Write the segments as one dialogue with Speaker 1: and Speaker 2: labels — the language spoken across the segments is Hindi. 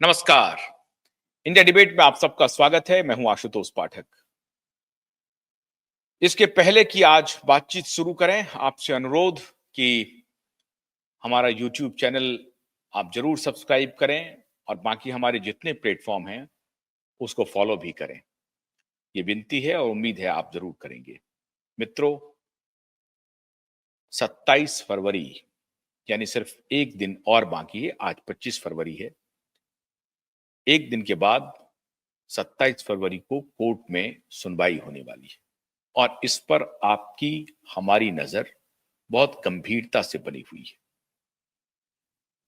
Speaker 1: नमस्कार। इंडिया डिबेट में आप सबका स्वागत है। मैं हूं आशुतोष पाठक। इसके पहले कि आज बातचीत शुरू करें, आपसे अनुरोध कि हमारा यूट्यूब चैनल आप जरूर सब्सक्राइब करें और बाकी हमारे जितने प्लेटफॉर्म हैं उसको फॉलो भी करें। ये विनती है और उम्मीद है आप जरूर करेंगे। मित्रों, 27 फरवरी यानी सिर्फ एक दिन और बाकी है। आज 25 फरवरी है। एक दिन के बाद 27 फरवरी को कोर्ट में सुनवाई होने वाली है और इस पर आपकी हमारी नजर बहुत गंभीरता से बनी हुई है।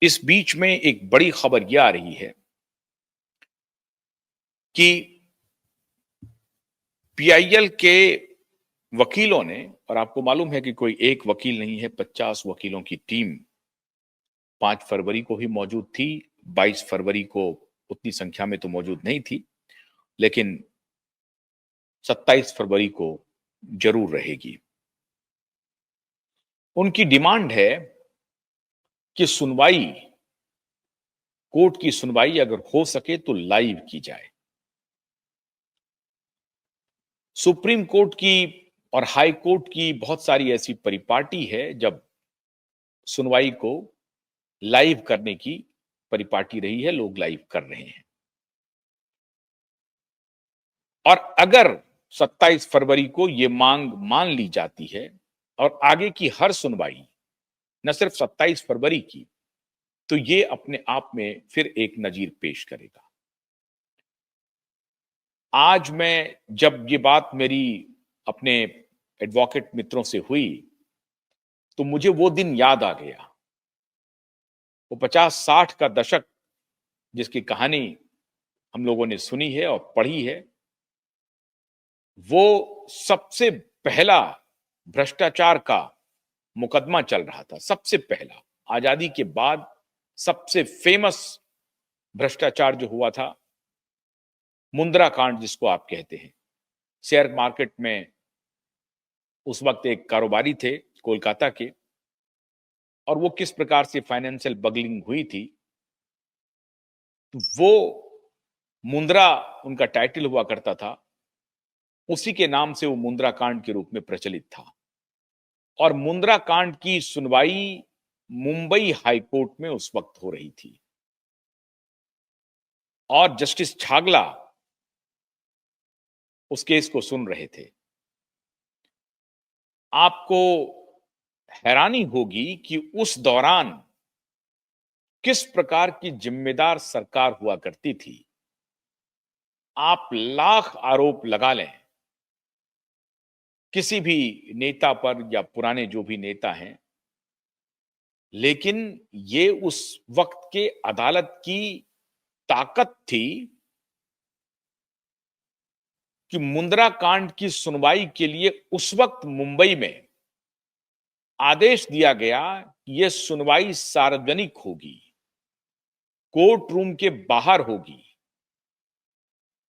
Speaker 1: इस बीच में एक बड़ी खबर यह आ रही है कि पीआईएल के वकीलों ने, और आपको मालूम है कि कोई एक वकील नहीं है, 50 वकीलों की टीम 5 फरवरी को ही मौजूद थी। 22 फरवरी को उतनी संख्या में तो मौजूद नहीं थी, लेकिन 27 फरवरी को जरूर रहेगी। उनकी डिमांड है कि सुनवाई, कोर्ट की सुनवाई अगर हो सके तो लाइव की जाए। सुप्रीम कोर्ट की और हाई कोर्ट की बहुत सारी ऐसी परिपाटी है जब सुनवाई को लाइव करने की परिपाटी रही है, लोग लाइव कर रहे हैं। और अगर 27 फरवरी को यह मांग मान ली जाती है और आगे की हर सुनवाई न सिर्फ 27 फरवरी की, तो ये अपने आप में फिर एक नजीर पेश करेगा। आज मैं, जब ये बात मेरी अपने एडवोकेट मित्रों से हुई, तो मुझे वो दिन याद आ गया। वो 50-60 का दशक जिसकी कहानी हम लोगों ने सुनी है और पढ़ी है, वो सबसे पहला भ्रष्टाचार का मुकदमा चल रहा था। सबसे पहला, आजादी के बाद सबसे फेमस भ्रष्टाचार जो हुआ था, मुंद्रा कांड जिसको आप कहते हैं। शेयर मार्केट में उस वक्त एक कारोबारी थे कोलकाता के, और वो किस प्रकार से फाइनेंशियल बगलिंग हुई थी, तो वो मुंद्रा उनका टाइटल हुआ करता था। उसी के नाम से वो मुंद्रा कांड के रूप में प्रचलित था। और मुंद्रा कांड की सुनवाई मुंबई हाई कोर्ट में उस वक्त हो रही थी और जस्टिस छागला उस केस को सुन रहे थे। आपको हैरानी होगी कि उस दौरान किस प्रकार की जिम्मेदार सरकार हुआ करती थी। आप लाख आरोप लगा लें किसी भी नेता पर या पुराने जो भी नेता हैं, लेकिन ये उस वक्त के अदालत की ताकत थी कि मुंद्रा कांड की सुनवाई के लिए उस वक्त मुंबई में आदेश दिया गया कि यह सुनवाई सार्वजनिक होगी, कोर्ट रूम के बाहर होगी।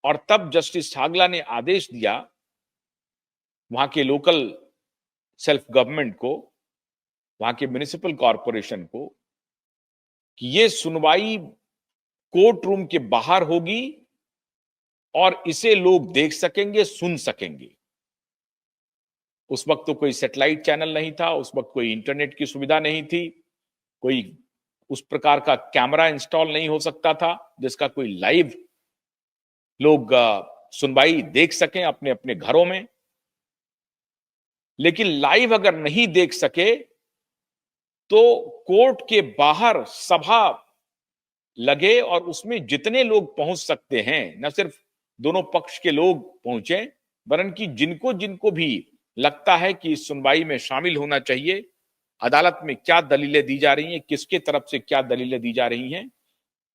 Speaker 1: और तब जस्टिस छागला ने आदेश दिया वहां के लोकल सेल्फ गवर्नमेंट को, वहां के म्युनिसिपल कॉरपोरेशन को, कि यह सुनवाई कोर्ट रूम के बाहर होगी और इसे लोग देख सकेंगे, सुन सकेंगे। उस वक्त तो कोई सैटेलाइट चैनल नहीं था, उस वक्त कोई इंटरनेट की सुविधा नहीं थी, कोई उस प्रकार का कैमरा इंस्टॉल नहीं हो सकता था जिसका कोई लाइव लोग सुनवाई देख सकें अपने अपने घरों में। लेकिन लाइव अगर नहीं देख सके तो कोर्ट के बाहर सभा लगे और उसमें जितने लोग पहुंच सकते हैं, न सिर्फ दोनों पक्ष के लोग पहुंचे, वरन कि जिनको जिनको भी लगता है कि इस सुनवाई में शामिल होना चाहिए, अदालत में क्या दलीलें दी जा रही हैं, किसके तरफ से क्या दलीलें दी जा रही हैं,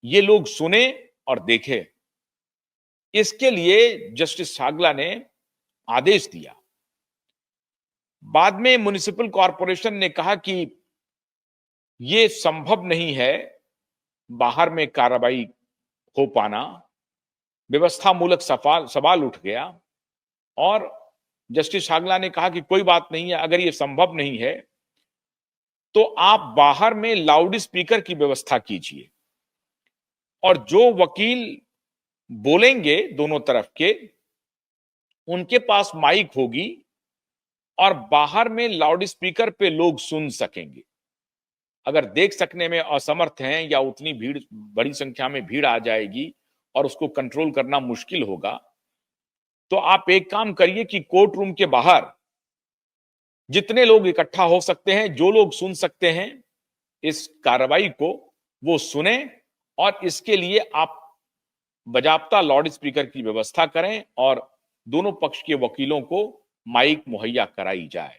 Speaker 1: ये लोग सुने और देखें। इसके लिए जस्टिस छागला ने आदेश दिया। बाद में म्युनिसिपल कॉरपोरेशन ने कहा कि यह संभव नहीं है बाहर में कार्रवाई हो पाना, व्यवस्था मूलक सवाल उठ गया। और जस्टिस छागला ने कहा कि कोई बात नहीं है, अगर यह संभव नहीं है तो आप बाहर में लाउड स्पीकर की व्यवस्था कीजिए और जो वकील बोलेंगे दोनों तरफ के, उनके पास माइक होगी और बाहर में लाउड स्पीकर पे लोग सुन सकेंगे। अगर देख सकने में असमर्थ हैं या उतनी भीड़, बड़ी संख्या में भीड़ आ जाएगी और उसको कंट्रोल करना मुश्किल होगा, तो आप एक काम करिए कि कोर्ट रूम के बाहर जितने लोग इकट्ठा हो सकते हैं, जो लोग सुन सकते हैं इस कार्रवाई को, वो सुने, और इसके लिए आप बाजाप्ता लाउड स्पीकर की व्यवस्था करें और दोनों पक्ष के वकीलों को माइक मुहैया कराई जाए।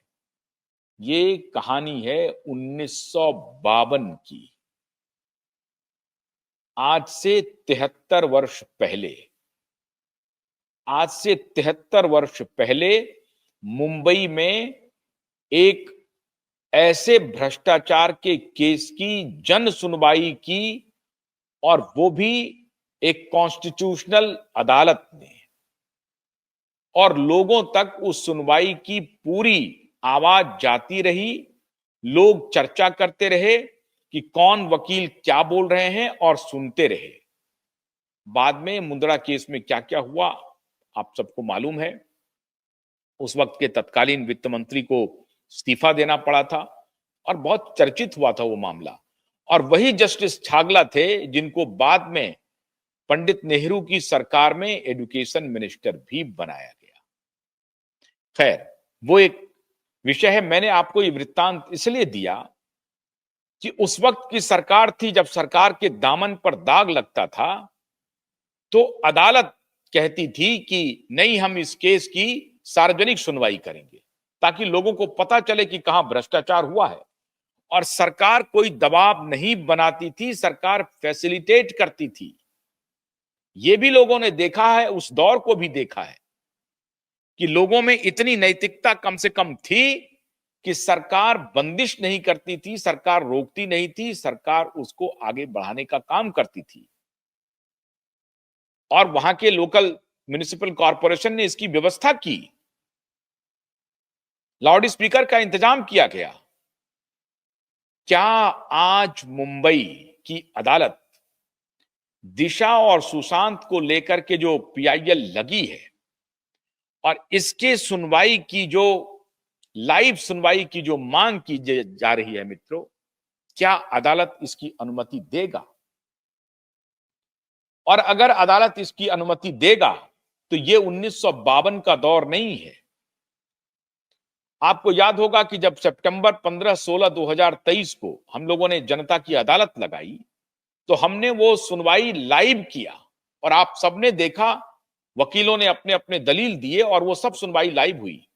Speaker 1: ये कहानी है 1952 की। आज से 73 वर्ष पहले, आज से 73 वर्ष पहले मुंबई में एक ऐसे भ्रष्टाचार के केस की जन सुनवाई की, और वो भी एक कॉन्स्टिट्यूशनल अदालत ने, और लोगों तक उस सुनवाई की पूरी आवाज जाती रही। लोग चर्चा करते रहे कि कौन वकील क्या बोल रहे हैं, और सुनते रहे। बाद में मुंद्रा केस में क्या क्या हुआ आप सबको मालूम है। उस वक्त के तत्कालीन वित्त मंत्री को इस्तीफा देना पड़ा था और बहुत चर्चित हुआ था वो मामला। और वही जस्टिस छागला थे जिनको बाद में पंडित नेहरू की सरकार में एजुकेशन मिनिस्टर भी बनाया गया। खैर, वो एक विषय है। मैंने आपको ये वृत्तांत इसलिए दिया कि उस वक्त की सरकार थी, जब सरकार के दामन पर दाग लगता था तो अदालत कहती थी कि नहीं, हम इस केस की सार्वजनिक सुनवाई करेंगे ताकि लोगों को पता चले कि कहां भ्रष्टाचार हुआ है। और सरकार कोई दबाव नहीं बनाती थी, सरकार फैसिलिटेट करती थी। ये भी लोगों ने देखा है, उस दौर को भी देखा है कि लोगों में इतनी नैतिकता कम से कम थी कि सरकार बंदिश नहीं करती थी, सरकार रोकती नहीं थी, सरकार उसको आगे बढ़ाने का काम करती थी। और वहां के लोकल म्युनिसिपल कॉरपोरेशन ने इसकी व्यवस्था की, लाउड स्पीकर का इंतजाम किया गया। क्या आज मुंबई की अदालत दिशा और सुशांत को लेकर के जो पीआईएल लगी है और इसके सुनवाई की जो लाइव सुनवाई की जो मांग की जा रही है मित्रों, क्या अदालत इसकी अनुमति देगा? और अगर अदालत इसकी अनुमति देगा तो ये 1952 का दौर नहीं है। आपको याद होगा कि जब सितंबर 15-16 2023 को हम लोगों ने जनता की अदालत लगाई तो हमने वो सुनवाई लाइव किया और आप सबने देखा, वकीलों ने अपने अपने दलील दिए और वो सब सुनवाई लाइव हुई।